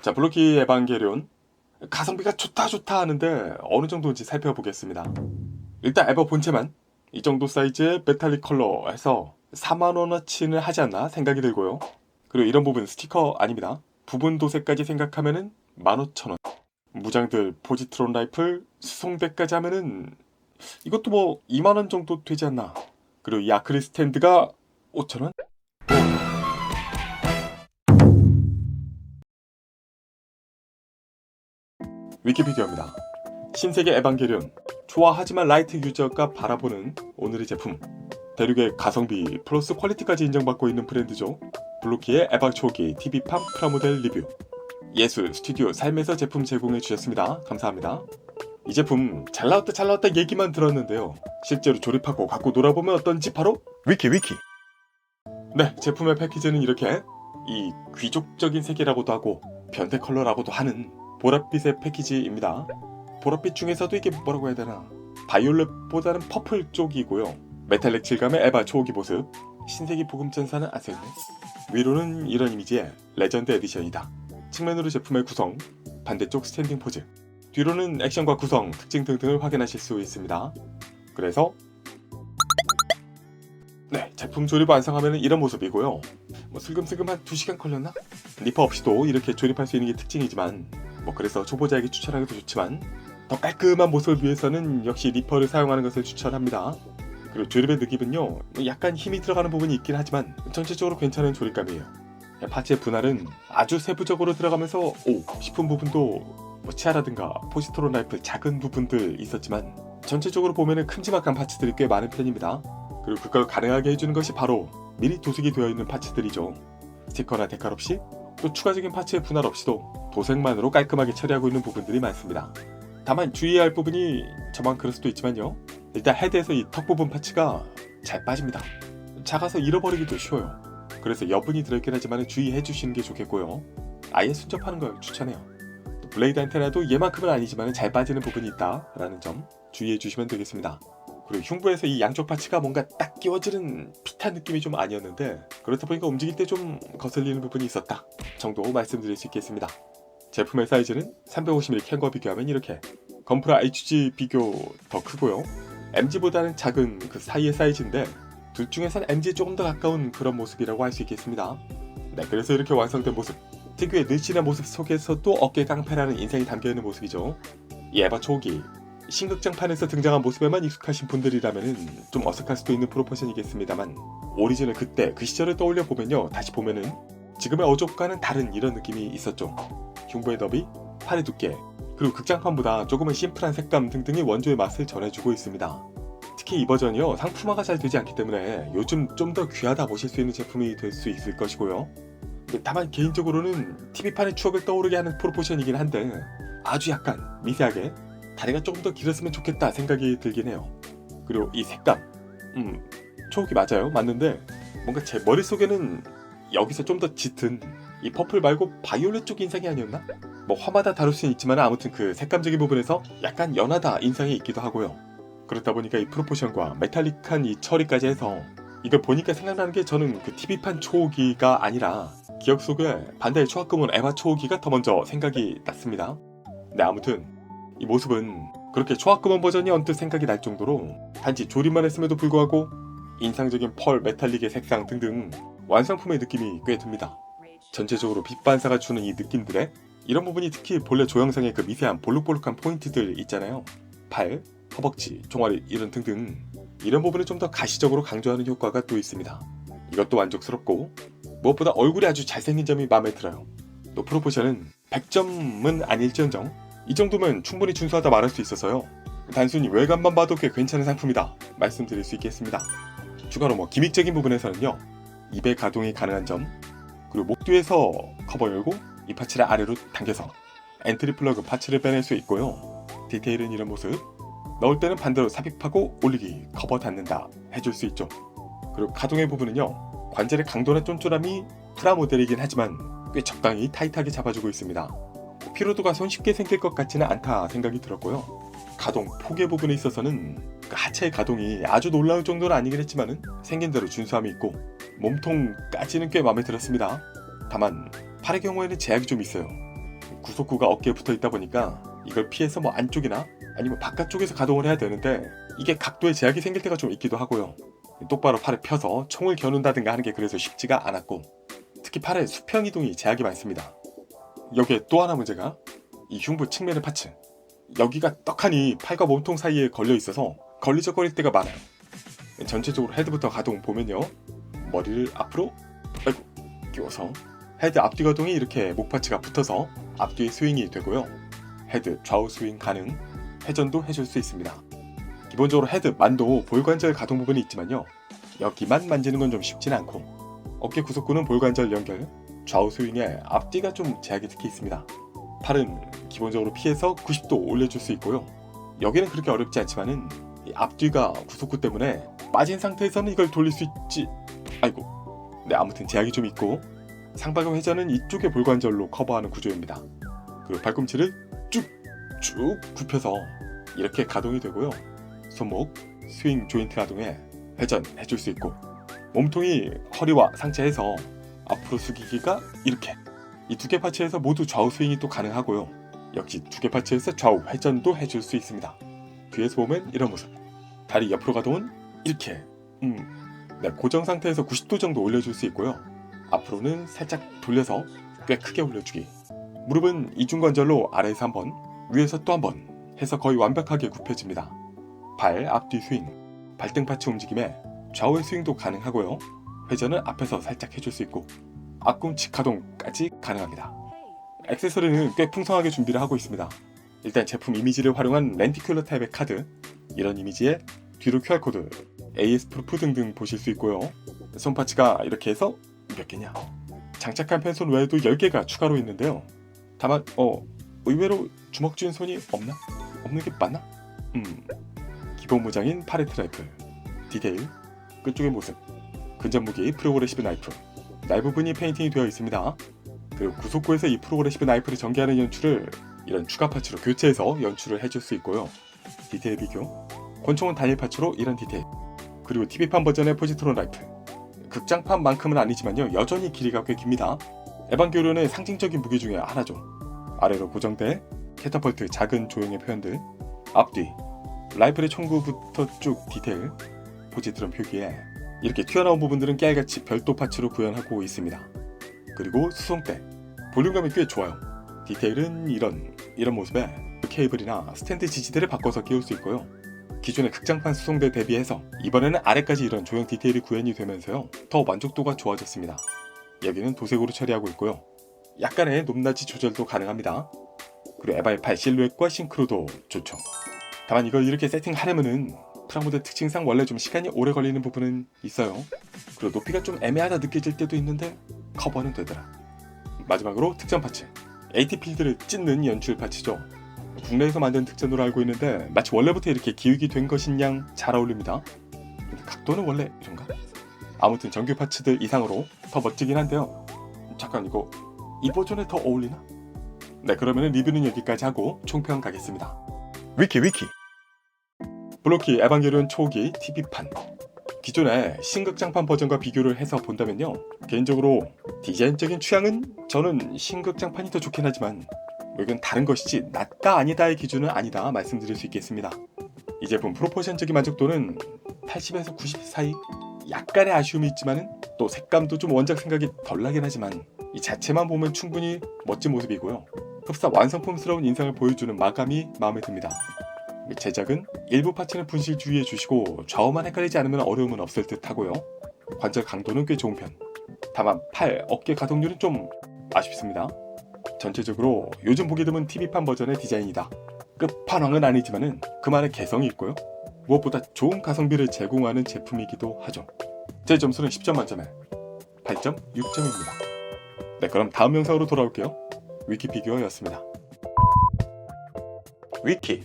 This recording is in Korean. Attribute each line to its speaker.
Speaker 1: 자, 블루키 에반게리온 가성비가 좋다 하는데 어느 정도인지 살펴보겠습니다. 일단 에버 본체만 이 정도 사이즈의 메탈릭 컬러 해서 4만원어치는 하지 않나 생각이 들고요. 그리고 이런 부분 스티커 아닙니다. 부분 도색까지 생각하면은 15,000원. 무장들 포지트론 라이플 수송대까지 하면은 이것도 뭐 2만원 정도 되지 않나. 그리고 이 아크릴 스탠드가 5,000원? 위키피디아입니다. 신세계 에반게리온 좋아하지만 라이트 유저가 바라보는 오늘의 제품. 대륙의 가성비 플러스 퀄리티까지 인정받고 있는 브랜드죠. 블루키의 에바 초기 TV판 프라모델 리뷰. 예술 스튜디오 삶에서 제품 제공해 주셨습니다. 감사합니다. 이 제품 잘 나왔다 얘기만 들었는데요. 실제로 조립하고 갖고 놀아보면 어떤지 바로 위키. 네, 제품의 패키지는 이렇게 이 귀족적인 색이라고도 하고 변태 컬러라고도 하는 보랏빛의 패키지입니다. 보랏빛 중에서도 이게 뭐라고 해야 되나, 바이올렛보다는 퍼플 쪽이고요. 메탈릭 질감의 에바 초기 모습. 신세기 부금전사는 안 써있네. 위로는 이런 이미지의 레전드 에디션이다. 측면으로 제품의 구성, 반대쪽 스탠딩 포즈, 뒤로는 액션과 구성, 특징 등등을 확인하실 수 있습니다. 그래서 네, 제품 조립 완성하면 이런 모습이고요. 뭐 슬금슬금 한 2시간 걸렸나? 리퍼 없이도 이렇게 조립할 수 있는 게 특징이지만, 뭐 그래서 초보자에게 추천하기도 좋지만 더 깔끔한 모습을 위해서는 역시 리퍼를 사용하는 것을 추천합니다. 그리고 조립의 느낌은요, 약간 힘이 들어가는 부분이 있긴 하지만 전체적으로 괜찮은 조립감이에요. 파츠의 분할은 아주 세부적으로 들어가면서 오 싶은 부분도 뭐 치아라든가 포지트론 라이플 작은 부분들 있었지만 전체적으로 보면은 큼지막한 파츠들이 꽤 많은 편입니다. 그리고 그걸 가능하게 해주는 것이 바로 미리 도색이 되어 있는 파츠들이죠. 스티커나 데칼 없이, 또 추가적인 파츠의 분할 없이도 도색만으로 깔끔하게 처리하고 있는 부분들이 많습니다. 다만 주의해야 할 부분이, 저만 그럴 수도 있지만요, 일단 헤드에서 이 턱 부분 파츠가 잘 빠집니다. 작아서 잃어버리기도 쉬워요. 그래서 여분이 들어있긴 하지만 주의해 주시는 게 좋겠고요. 아예 순접하는 걸 추천해요. 또 블레이드 안테나도 얘만큼은 아니지만 잘 빠지는 부분이 있다 라는 점 주의해 주시면 되겠습니다. 그리고 흉부에서 이 양쪽 파츠가 뭔가 딱 끼워지는 핏한 느낌이 좀 아니었는데, 그렇다 보니까 움직일 때 좀 거슬리는 부분이 있었다 정도 말씀드릴 수 있겠습니다. 제품의 사이즈는 350mm 캔과 비교하면 이렇게, 건프라 HG 비교 더 크고요. MG보다는 작은 그 사이의 사이즈인데 둘 중에선 MG에 조금 더 가까운 그런 모습이라고 할 수 있겠습니다. 네, 그래서 이렇게 완성된 모습, 특유의 늘씬한 모습 속에서도 어깨 깡패라는 인상이 담겨있는 모습이죠. 이 에바 초기 신극장판에서 등장한 모습에만 익숙하신 분들이라면 좀 어색할 수도 있는 프로포션이겠습니다만, 오리지널 그때 그 시절을 떠올려 보면요, 다시 보면은 지금의 어족과는 다른 이런 느낌이 있었죠. 흉부의 너비, 팔의 두께, 그리고 극장판보다 조금은 심플한 색감 등등이 원조의 맛을 전해주고 있습니다. 특히 이 버전이요, 상품화가 잘 되지 않기 때문에 요즘 좀 더 귀하다 보실 수 있는 제품이 될 수 있을 것이고요. 다만 개인적으로는 TV판의 추억을 떠오르게 하는 프로포션이긴 한데 아주 약간 미세하게 다리가 조금 더 길었으면 좋겠다 생각이 들긴 해요. 그리고 이 색감, 초록이 맞아요, 맞는데 뭔가 제 머릿속에는 여기서 좀 더 짙은 이 퍼플 말고 바이올렛 쪽 인상이 아니었나? 뭐 화마다 다를 수는 있지만 아무튼 그 색감적인 부분에서 약간 연하다 인상이 있기도 하고요. 그렇다 보니까 이 프로포션과 메탈릭한 이 처리까지 해서 이걸 보니까 생각나는 게, 저는 그 TV판 초호기가 아니라 기억 속에 반다이 초합금은 에바 초호기가 더 먼저 생각이 났습니다. 네, 아무튼 이 모습은 그렇게 초합금원 버전이 언뜻 생각이 날 정도로 단지 조립만 했음에도 불구하고 인상적인 펄, 메탈릭의 색상 등등 완성품의 느낌이 꽤 듭니다. 전체적으로 빛 반사가 주는 이 느낌들에 이런 부분이, 특히 본래 조형상의 그 미세한 볼록볼록한 포인트들 있잖아요. 팔, 허벅지, 종아리 이런 등등, 이런 부분을 좀 더 가시적으로 강조하는 효과가 또 있습니다. 이것도 만족스럽고 무엇보다 얼굴이 아주 잘생긴 점이 마음에 들어요. 또 프로포션은 100점은 아닐지언정 이 정도면 충분히 준수하다 말할 수 있어서요, 단순히 외관만 봐도 꽤 괜찮은 상품이다 말씀드릴 수 있겠습니다. 추가로 뭐 기믹적인 부분에서는요, 입의 가동이 가능한 점, 그리고 목 뒤에서 커버 열고 이 파츠를 아래로 당겨서 엔트리 플러그 파츠를 빼낼 수 있고요. 디테일은 이런 모습, 넣을 때는 반대로 삽입하고 올리기, 커버 닫는다 해줄 수 있죠. 그리고 가동의 부분은요, 관절의 강도나 쫀쫀함이 프라모델이긴 하지만 꽤 적당히 타이트하게 잡아주고 있습니다. 피로도가 손쉽게 생길 것 같지는 않다 생각이 들었고요. 가동 폭의 부분에 있어서는 그 하체의 가동이 아주 놀라울 정도는 아니긴 했지만 생긴 대로 준수함이 있고, 몸통까지는 꽤 마음에 들었습니다. 다만 팔의 경우에는 제약이 좀 있어요. 구속구가 어깨에 붙어 있다 보니까 이걸 피해서 뭐 안쪽이나 아니면 바깥쪽에서 가동을 해야 되는데 이게 각도에 제약이 생길 때가 좀 있기도 하고요. 똑바로 팔을 펴서 총을 겨눈다든가 하는 게 그래서 쉽지가 않았고, 특히 팔의 수평 이동이 제약이 많습니다. 여기에 또 하나 문제가 이 흉부 측면의 파츠, 여기가 떡하니 팔과 몸통 사이에 걸려 있어서 걸리적거릴 때가 많아요. 전체적으로 헤드부터 가동 보면요, 머리를 앞으로 끼워서 헤드 앞뒤 가동이 이렇게 목 파츠가 붙어서 앞뒤 스윙이 되고요. 헤드 좌우 스윙 가능, 회전도 해줄 수 있습니다. 기본적으로 헤드만도 볼관절 가동 부분이 있지만요, 여기만 만지는 건 좀 쉽지는 않고, 어깨 구속구는 볼관절 연결, 좌우 스윙에 앞뒤가 좀 제약이 특히 있습니다. 팔은 기본적으로 피해서 90도 올려줄 수 있고요. 여기는 그렇게 어렵지 않지만은 이 앞뒤가 구속구 때문에 빠진 상태에서는 이걸 돌릴 수 있지. 네, 아무튼 제약이 좀 있고, 상박의 회전은 이쪽의 볼관절로 커버하는 구조입니다. 그리고 발꿈치를 쭉 굽혀서 이렇게 가동이 되고요. 손목, 스윙 조인트 가동에 회전해줄 수 있고, 몸통이 허리와 상체에서 앞으로 숙이기가 이렇게, 이 두 개 파츠에서 모두 좌우 스윙이 또 가능하고요. 역시 두 개 파츠에서 좌우 회전도 해줄 수 있습니다. 뒤에서 보면 이런 모습, 다리 옆으로 가동은 이렇게 네, 고정 상태에서 90도 정도 올려줄 수 있고요. 앞으로는 살짝 돌려서 꽤 크게 올려주기, 무릎은 이중관절로 아래에서 한번, 위에서 또 한번 해서 거의 완벽하게 굽혀집니다. 발 앞뒤 스윙, 발등 파츠 움직임에 좌우의 스윙도 가능하고요. 회전은 앞에서 살짝 해줄 수 있고, 앞꿈치 가동까지 가능합니다. 액세서리는 꽤 풍성하게 준비를 하고 있습니다. 일단 제품 이미지를 활용한 렌티큘러 타입의 카드, 이런 이미지에 뒤로 QR코드, AS 프루프 등등 보실 수 있고요. 손파츠가 이렇게 해서 몇 개냐? 장착한 펜손 외에도 10개가 추가로 있는데요. 다만 의외로 주먹 쥐는 손이 없는 게 맞나? 기본 무장인 파레트 라이플, 디테일, 끝쪽의 모습, 근접 무기 프로그레시브 나이프, 날 부분이 페인팅이 되어 있습니다. 그리고 구속구에서 이 프로그레시브 나이프를 전개하는 연출을 이런 추가 파츠로 교체해서 연출을 해줄 수 있고요. 디테일 비교, 권총은 단일 파츠로 이런 디테일, 그리고 TV판 버전의 포지트론 라이플, 극장판만큼은 아니지만요, 여전히 길이가 꽤 깁니다. 에반게리온의 상징적인 무기 중에 하나죠. 아래로 고정돼 캐터펄트 작은 조형의 표현들, 앞뒤 라이플의 총구부터 쭉 디테일, 포지트론 표기에 이렇게 튀어나온 부분들은 깨알같이 별도 파츠로 구현하고 있습니다. 그리고 수송대, 볼륨감이 꽤 좋아요. 디테일은 이런 모습에 케이블이나 스탠드 지지대를 바꿔서 끼울 수 있고요. 기존의 극장판 수송대 대비해서 이번에는 아래까지 이런 조형 디테일이 구현이 되면서요, 더 만족도가 좋아졌습니다. 여기는 도색으로 처리하고 있고요. 약간의 높낮이 조절도 가능합니다. 그리고 에바의8 실루엣과 싱크로도 좋죠. 다만 이걸 이렇게 세팅하려면은 프라모델 특징상 원래 좀 시간이 오래 걸리는 부분은 있어요. 그리고 높이가 좀 애매하다 느껴질 때도 있는데 커버는 되더라. 마지막으로 특전 파츠, AT 필드를 찢는 연출 파츠죠. 국내에서 만든 특전으로 알고 있는데 마치 원래부터 이렇게 기획이 된 것인 양 잘 어울립니다. 근데 각도는 원래 이런가? 아무튼 정규 파츠들 이상으로 더 멋지긴 한데요. 잠깐 이 버전에 더 어울리나? 네, 그러면 리뷰는 여기까지 하고 총평 가겠습니다. 위키 블로키 에반게리온 초기 TV판, 기존의 신극장판 버전과 비교를 해서 본다면요, 개인적으로 디자인적인 취향은 저는 신극장판이 더 좋긴 하지만 이건 다른 것이지 낫다 아니다의 기준은 아니다 말씀드릴 수 있겠습니다. 이 제품 프로포션적인 만족도는 80에서 90 사이, 약간의 아쉬움이 있지만은 또 색감도 좀 원작 생각이 덜 나긴 하지만 이 자체만 보면 충분히 멋진 모습이고요. 흡사 완성품스러운 인상을 보여주는 마감이 마음에 듭니다. 제작은 일부 파츠는 분실 주의해 주시고 좌우만 헷갈리지 않으면 어려움은 없을 듯 하고요. 관절 강도는 꽤 좋은 편. 다만 팔, 어깨 가동률은 좀 아쉽습니다. 전체적으로 요즘 보기 드문 TV판 버전의 디자인이다. 끝판왕은 아니지만은 그만의 개성이 있고요. 무엇보다 좋은 가성비를 제공하는 제품이기도 하죠. 제 점수는 10점 만점에 8.6점입니다. 네, 그럼 다음 영상으로 돌아올게요. 위키피규어였습니다. 위키